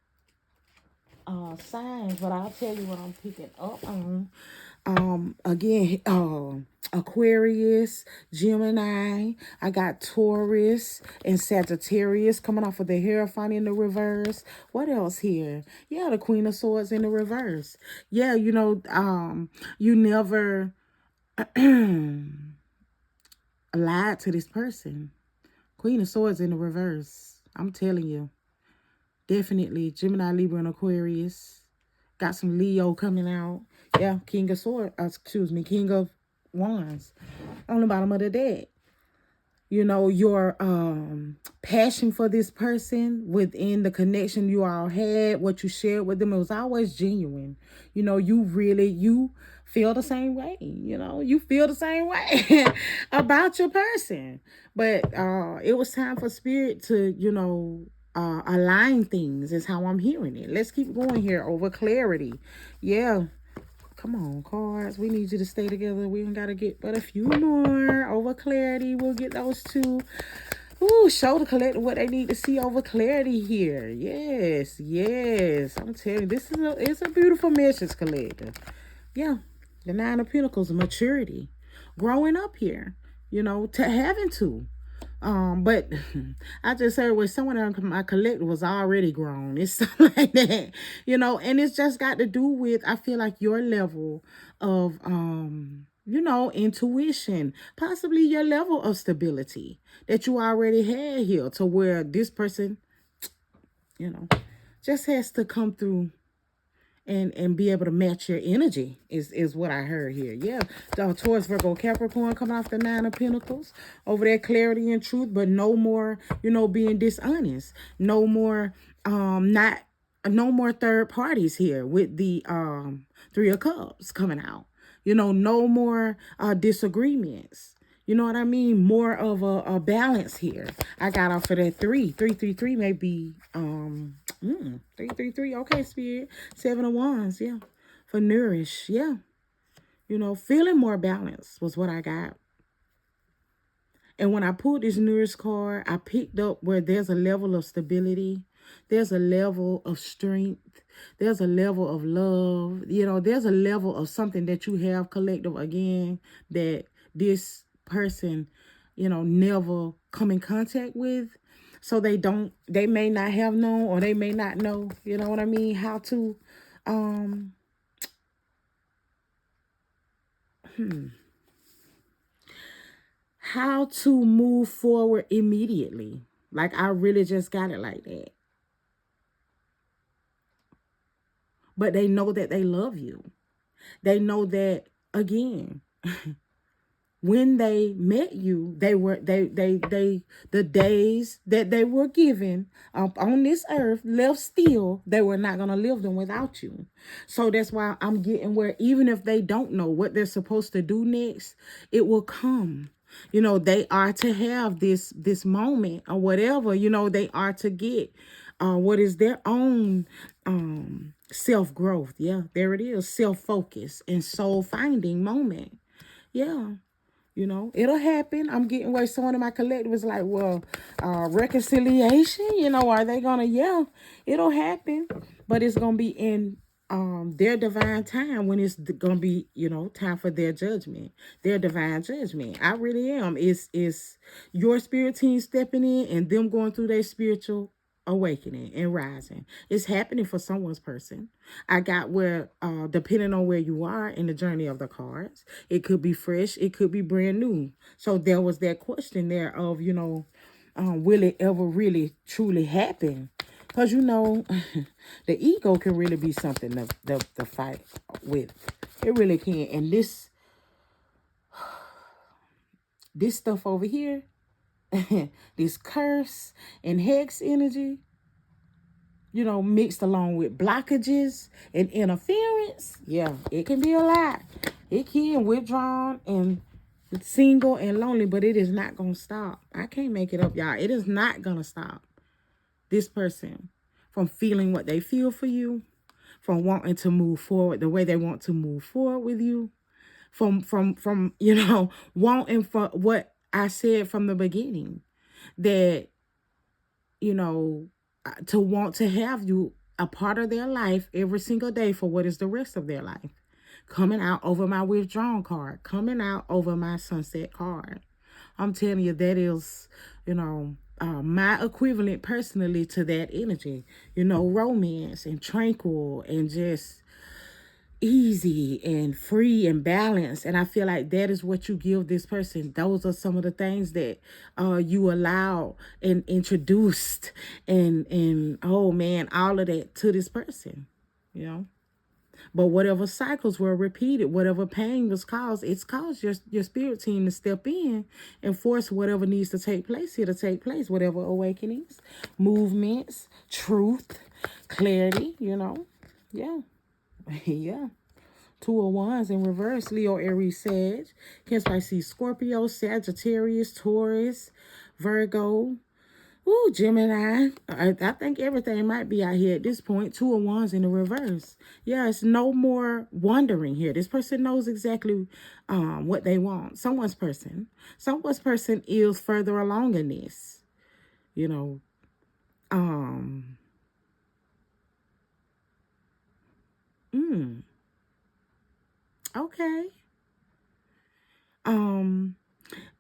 signs, but I'll tell you what I'm picking up on. Again, Aquarius, Gemini, I got Taurus and Sagittarius coming off of the Hierophant in the reverse. What else here? Yeah, the Queen of Swords in the reverse. Yeah, you never lied to this person. Queen of Swords in the reverse. I'm telling you. Definitely Gemini, Libra, and Aquarius. Got some Leo coming out. Yeah, King of Swords. King of Wands. On the bottom of the deck. Your passion for this person within the connection you all had, what you shared with them, it was always genuine. You feel the same way. You feel the same way about your person. But it was time for Spirit to, align things, is how I'm hearing it. Let's keep going here over clarity. Yeah. Come on, cards. We need you to stay together. We ain't got to get but a few more. Over clarity. We'll get those two. Ooh, show the collective what they need to see over clarity here. Yes, yes. I'm telling you, it's a beautiful message, collective. Yeah. The Nine of Pentacles, maturity. Growing up here. To having to. But I just heard with someone on my collective was already grown. It's something like that, and it's just got to do with, I feel like, your level of, intuition, possibly your level of stability that you already had here, to where this person, just has to come through and be able to match your energy is what I heard here. Yeah. Taurus, Virgo, Capricorn coming off the Nine of Pentacles. Over there, clarity and truth, but no more, being dishonest. No more, no more third parties here with the Three of Cups coming out. No more disagreements. You know what I mean? More of a balance here. I got off of that 333 may be 333. Okay, Spirit. 7 of Wands, yeah. For nourish, yeah. Feeling more balanced was what I got. And when I pulled this nourish card, I picked up where there's a level of stability, There's a level of strength. There's a level of love. There's a level of something that you have collective again that this person, never come in contact with. So they may not have known, or they may not know, you know what I mean, how to, um, how to move forward immediately. Like, I really just got it like that. But they know that they love you. They know that, again, when they met you, the days that they were given on this earth left still, they were not going to live them without you. So that's why I'm getting where, even if they don't know what they're supposed to do next, it will come. They are to have this moment or whatever. They are to get what is their own self-growth. Yeah, there it is. Self-focus and soul-finding moment. Yeah. It'll happen. I'm getting where someone in my collective is like, well, reconciliation, are they gonna, yeah, it'll happen. But it's gonna be in their divine time, when it's gonna be, time for their judgment, their divine judgment. I really am. It's your spirit team stepping in and them going through their spiritual awakening and rising. It's happening for someone's person. I got where, depending on where you are in the journey of the cards, it could be fresh, it could be brand new. So there was that question there of, will it ever really truly happen? Because the ego can really be something to fight with. It really can. And this stuff over here, this curse and hex energy, mixed along with blockages and interference. Yeah, it can be a lot. It can withdrawn and single and lonely, but it is not going to stop. I can't make it up, y'all. It is not going to stop this person from feeling what they feel for you, from wanting to move forward the way they want to move forward with you, from wanting for what I said from the beginning, that, to want to have you a part of their life every single day for what is the rest of their life. Coming out over my withdrawn card, coming out over my sunset card. I'm telling you, that is, my equivalent personally to that energy. Romance and tranquil and just easy and free and balanced. And I feel like that is what you give this person. Those are some of the things that you allow and introduced and oh man, all of that to this person, But whatever cycles were repeated, whatever pain was caused, it's caused your spirit team to step in and force whatever needs to take place here to take place. Whatever awakenings, movements, truth, clarity, Yeah. Yeah. Two of Wands in reverse, Leo, Aries, Sag. Hence, I see Scorpio, Sagittarius, Taurus, Virgo. Ooh, Gemini. I think everything might be out here at this point. Two of Wands in the reverse. Yeah, it's no more wondering here. This person knows exactly what they want. Someone's person is further along in this. Okay.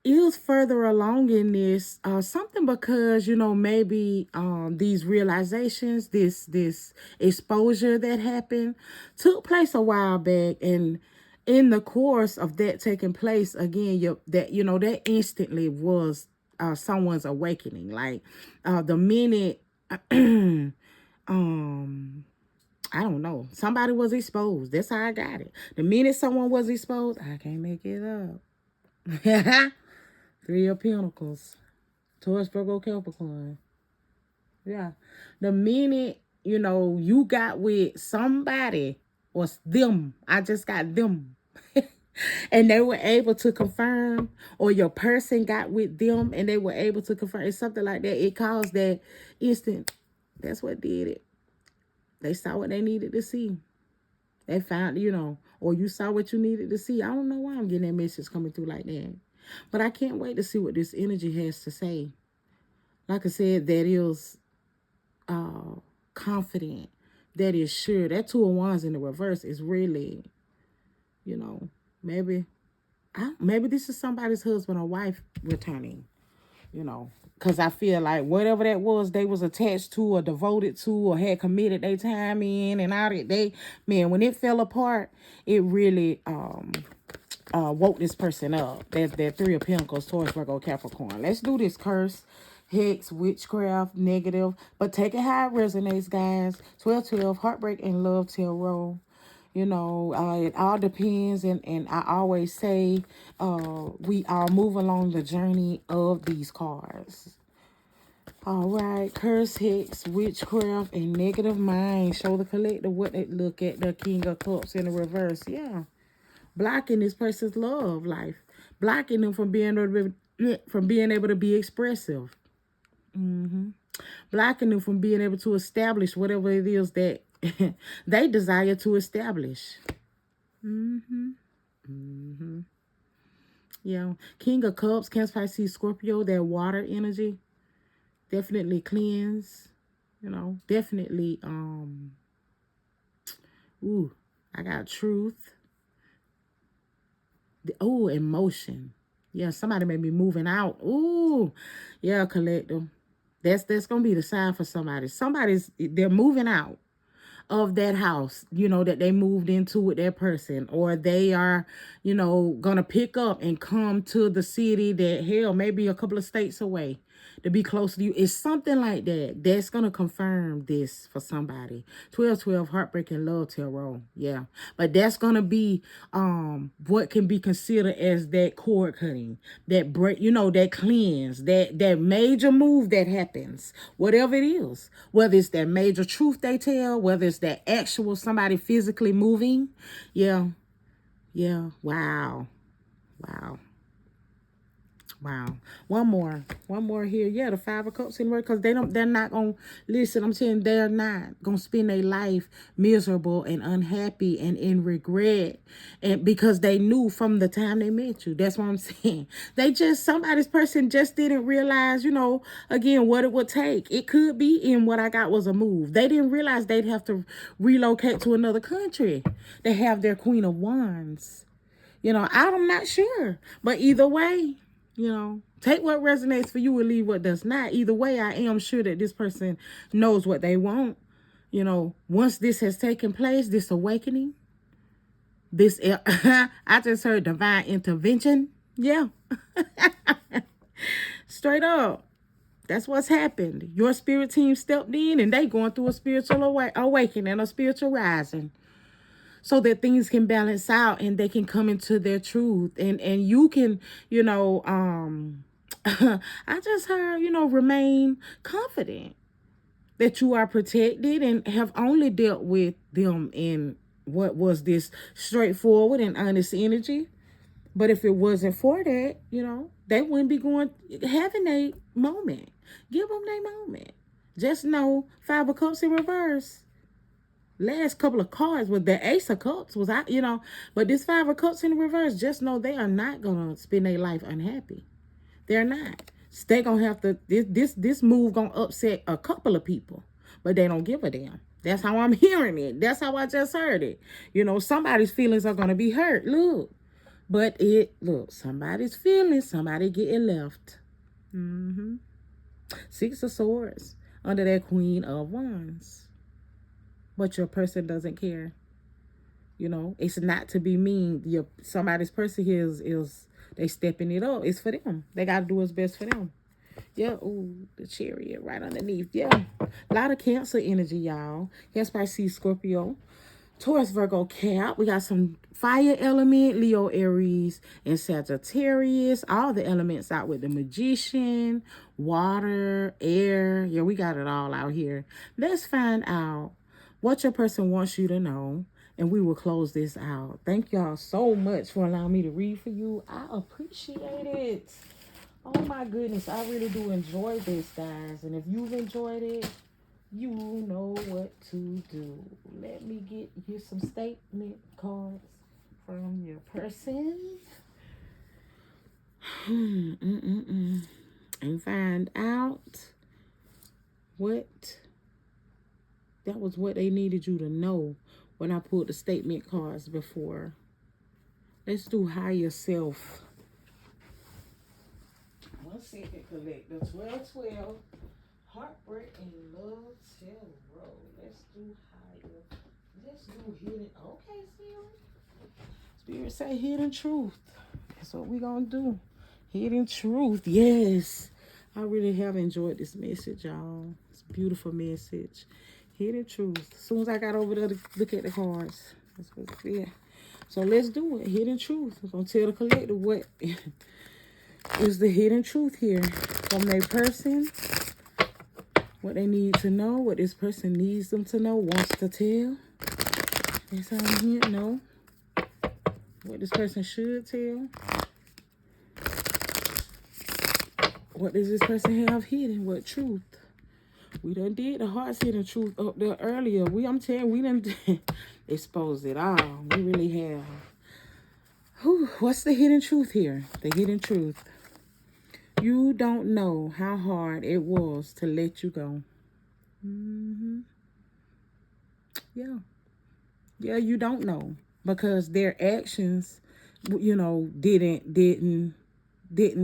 Is further along in this something because maybe these realizations, this exposure that happened took place a while back, and in the course of that taking place again, that instantly was someone's awakening. Like the minute I don't know, somebody was exposed. That's how I got it. The minute someone was exposed, I can't make it up. Three of Pentacles. Taurus, Virgo, Capricorn. Yeah. The minute, you got with somebody or them, I just got them. And they were able to confirm, or your person got with them and they were able to confirm. It's something like that. It caused that instant. That's what did it. They saw what they needed to see. They found, or you saw what you needed to see. I don't know why I'm getting that message coming through like that. But I can't wait to see what this energy has to say. Like I said, that is confident, that is sure. That Two of Wands in the reverse is really, you know, maybe maybe this is somebody's husband or wife returning, you know, because I feel like whatever that was they was attached to or devoted to or had committed their time in and all that, man, when it fell apart, it really woke this person up. That Three of Pentacles, Taurus, Virgo, Capricorn. Let's do this. Curse, hex, witchcraft, negative, but take it how it resonates, guys. 12-12, heartbreak and love tarot. You know, it all depends, and I always say we all move along the journey of these cards. All right, curse, hex, witchcraft, and negative mind. Show the collector what they look at. The King of Cups in the reverse. Yeah, blocking this person's love life, blocking them from being able to be expressive, blocking them from being able to establish whatever it is that they desire to establish. Yeah, King of Cups, Cancer, Pisces, Scorpio, that water energy, definitely cleanse, you know, definitely, ooh, I got truth. Oh, emotion. Yeah, somebody may be moving out. Ooh, yeah, collective. That's gonna be the sign for somebody. They're moving out of that house, you know, that they moved into with that person, or they are, you know, gonna pick up and come to the city that, hell, maybe a couple of states away to be close to you. It's something like that. That's gonna confirm this for somebody. 12-12, heartbreak and love tarot. Yeah. But that's gonna be what can be considered as that cord cutting, that break, you know, that cleanse, that major move that happens, whatever it is, whether it's that major truth they tell, whether it's that actual somebody physically moving. Yeah. Yeah. Wow. Wow. Wow. One more here. Yeah, the Five of Cups in work, because they're not gonna listen. I'm saying they're not gonna spend their life miserable and unhappy and in regret. And because they knew from the time they met you. That's what I'm saying. Somebody's person just didn't realize, you know, again, what it would take. It could be in what I got was a move. They didn't realize they'd have to relocate to another country. They have their Queen of Wands. You know, I'm not sure. But either way, you know, take what resonates for you and leave what does not. Either way, I am sure that this person knows what they want. You know, once this has taken place, this awakening, this, I just heard divine intervention. Yeah. Straight up. That's what's happened. Your spirit team stepped in and they going through a spiritual awakening, a spiritual rising, so that things can balance out and they can come into their truth, and you can, you know, I just heard, you know, remain confident that you are protected and have only dealt with them in what was this straightforward and honest energy. But if it wasn't for that, you know, they wouldn't be having a moment. Give them their moment. Just know Five of Cups in reverse. Last couple of cards with the Ace of Cups was out, you know, but this Five of Cups in the reverse, just know they are not gonna spend their life unhappy. They're not. They gonna have to, this move gonna upset a couple of people, but they don't give a damn. That's how I'm hearing it. That's how I just heard it. You know, somebody's feelings are gonna be hurt. Look, somebody's feelings, somebody getting left. Six of Swords under that Queen of Wands. But your person doesn't care. You know, it's not to be mean. Somebody's person here is they stepping it up. It's for them. They got to do what's best for them. Yeah, ooh, the Chariot right underneath. Yeah, a lot of Cancer energy, y'all. Cancer, Pisces, Scorpio, Taurus, Virgo, Cap. We got some fire element, Leo, Aries, and Sagittarius. All the elements out with the Magician, water, air. Yeah, we got it all out here. Let's find out what your person wants you to know, and we will close this out. Thank y'all so much for allowing me to read for you. I appreciate it. Oh my goodness, I really do enjoy this, guys. And if you've enjoyed it, you know what to do. Let me get you some statement cards from your person. And find out what That was what they needed you to know when I pulled the statement cards before. Let's do higher self. 1 second, collector. 1212. Heartbreak and love tarot. Let's do higher. Let's do hidden. Okay, Spirit. Spirit say hidden truth. That's what we gonna do. Hidden truth. Yes. I really have enjoyed this message, y'all. It's a beautiful message. Hidden truth. As soon as I got over there to look at the cards, that's what it is. So let's do it. Hidden truth. I'm gonna tell the collective what is the hidden truth here from their person. What they need to know, what this person needs them to know, wants to tell. That's how I'm here. No. What this person should tell. What does this person have hidden? What truth? We done did the heart's hidden truth up there earlier. I'm telling you, we done exposed it all. We really have. Whew, what's the hidden truth here? The hidden truth. You don't know how hard it was to let you go. Yeah. Yeah, you don't know. Because their actions, you know, didn't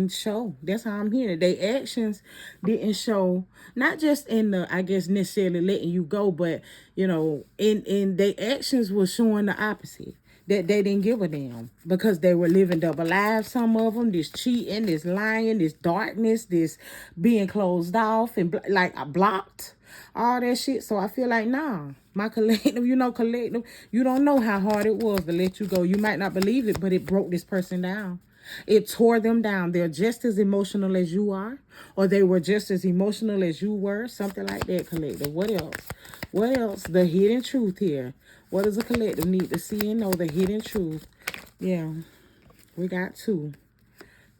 show. That's how I'm hearing it. Their actions didn't show, not just in the, I guess, necessarily letting you go, but, you know, in their actions was showing the opposite. That they didn't give a damn because they were living double lives. Some of them, this cheating, this lying, this darkness, this being closed off and like I blocked, all that shit. So I feel like, nah, my collective, you don't know how hard it was to let you go. You might not believe it, but it broke this person down. It tore them down. They're just as emotional as you are, or they were just as emotional as you were. Something like that, collective. What else? What else? The hidden truth here. What does a collective need to see and know? The hidden truth. Yeah, we got 2.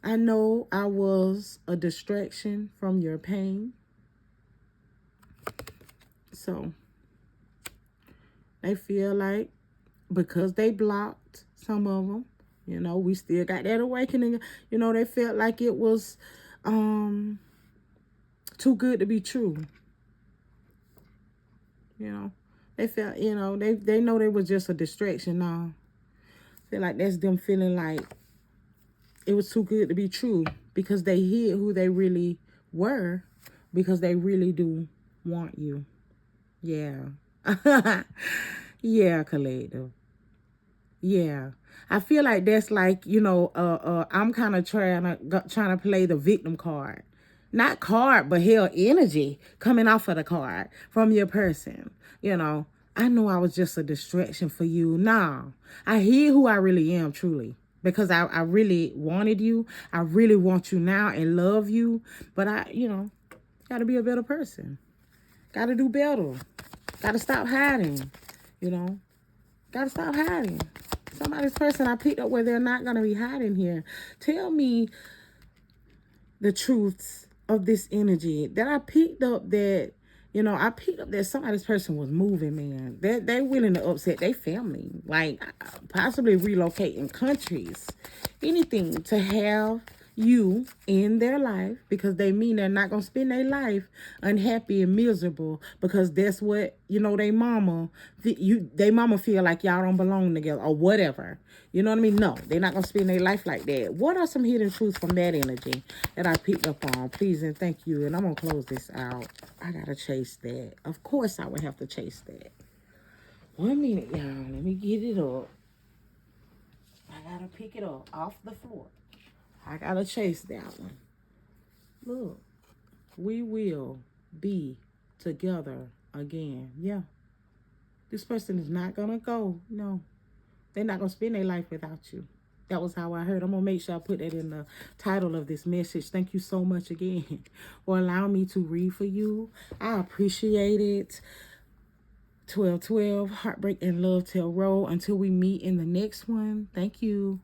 I know I was a distraction from your pain. So, they feel like because they blocked some of them, you know, we still got that awakening. You know, they felt like it was too good to be true. You know, they felt, you know, they know they was just a distraction now. Feel like that's them feeling like it was too good to be true because they hid who they really were because they really do want you. Yeah. Yeah, collective. Yeah. I feel like that's like, you know, I'm kind of trying to play the victim card. Not card, but hell, energy coming off of the card from your person. You know, I know I was just a distraction for you. Nah, I hear who I really am, truly. Because I really wanted you. I really want you now and love you. But you know, got to be a better person. Got to do better. Got to stop hiding, you know. Got to stop hiding. Somebody's person I picked up where they're not going to be hiding here. Tell me the truths of this energy that I picked up that, you know, I picked up that somebody's person was moving, man. They're willing to upset their family. Like, possibly relocating countries. Anything to have you in their life because they mean they're not going to spend their life unhappy and miserable because that's what, you know, they mama feel like y'all don't belong together or whatever. You know what I mean? No, they're not going to spend their life like that. What are some hidden truths from that energy that I picked up on? Please and thank you. And I'm going to close this out. I got to chase that. Of course I would have to chase that. 1 minute, y'all. Let me get it up. I got to pick it up off the floor. I gotta chase that one. Look, we will be together again. Yeah. This person is not gonna go. No. They're not gonna spend their life without you. That was how I heard. I'm gonna make sure I put that in the title of this message. Thank you so much again for allowing me to read for you. I appreciate it. 1212, Heartbreak and Love Tarot. Until we meet in the next one. Thank you.